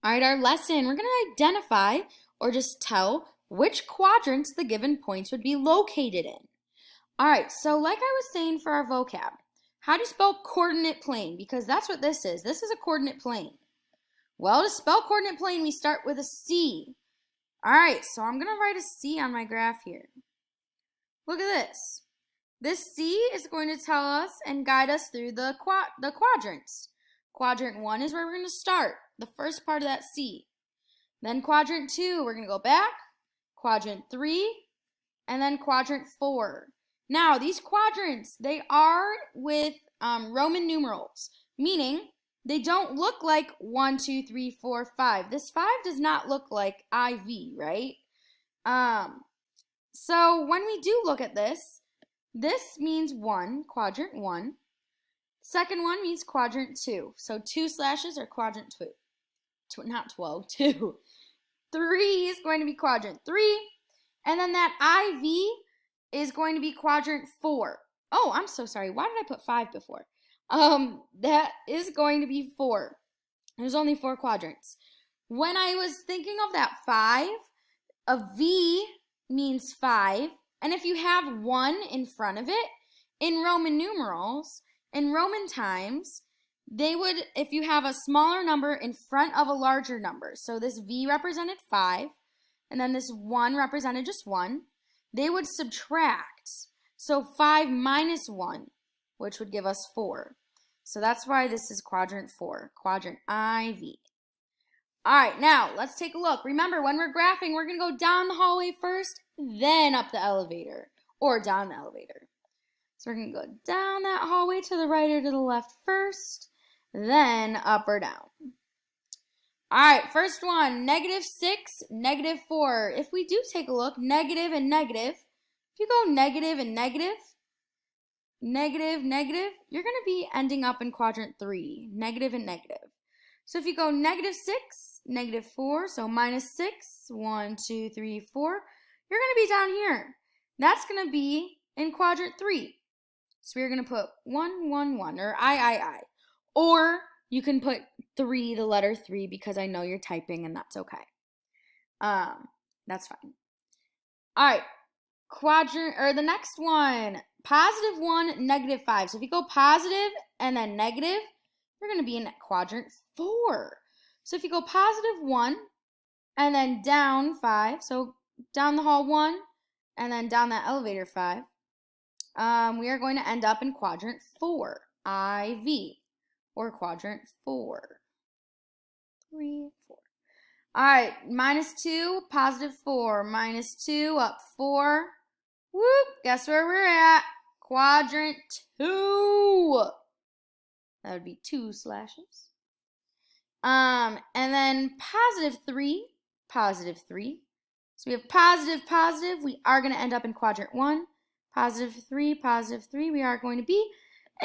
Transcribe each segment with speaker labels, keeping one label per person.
Speaker 1: All right, our lesson, we're going to identify or just tell which quadrants the given points would be located in. All right, so like I was saying for our vocab, how do you spell coordinate plane? Because that's what this is. This is a coordinate plane. Well, to spell coordinate plane, we start with a C. All right, so I'm going to write a C on my graph here. Look at this. This C is going to tell us and guide us through the quadrants. Quadrant 1 is where we're going to start, the first part of that C. Then quadrant 2, we're going to go back. Quadrant 3, and then quadrant 4. Now, these quadrants, they are with Roman numerals, meaning they don't look like 1, 2, 3, 4, 5. This 5 does not look like IV, right? So when we do look at this, this means 1, quadrant 1. Second one means quadrant 2. So 2 slashes are quadrant 2. Not 12, 2. 3 is going to be quadrant 3. And then that IV is going to be quadrant 4. Oh, I'm so sorry. Why did I put 5 before? That is going to be 4. There's only 4 quadrants. When I was thinking of that 5, a V means 5. And if you have 1 in front of it, in Roman numerals, in Roman times, they would, if you have a smaller number in front of a larger number, so this V represented 5, and then this 1 represented just 1, they would subtract. So 5 minus 1, which would give us 4. So that's why this is quadrant 4, quadrant IV. All right, now let's take a look. Remember, when we're graphing, we're going to go down the hallway first, then up the elevator, or down the elevator. So we're going to go down that hallway to the right or to the left first, then up or down. All right, first one, -6, -4. If we do take a look, negative and negative, if you go negative and negative, negative, negative, you're going to be ending up in quadrant 3, negative and negative. So if you go -6, -4, so -6, 1, 2, 3, 4, you're going to be down here. That's going to be in quadrant 3. So we're going to put 1, 1, 1, or I. Or you can put 3, the letter 3, because I know you're typing and that's okay. That's fine. All right, quadrant, or the next one, +1, -5. So if you go positive and then negative, you're going to be in quadrant 4. So if you go +1 and then down 5, so down the hall 1 and then down that elevator 5, we are going to end up in quadrant 4, IV, or quadrant 4. 3, 4. All right, -2, +4, -2, up 4. Whoop, guess where we're at? Quadrant 2. That would be 2 slashes. And then +3, +3. So we have positive. We are going to end up in quadrant 1. +3, we are going to be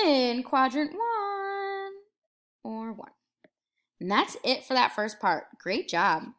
Speaker 1: in quadrant 1 or 1. And that's it for that first part. Great job.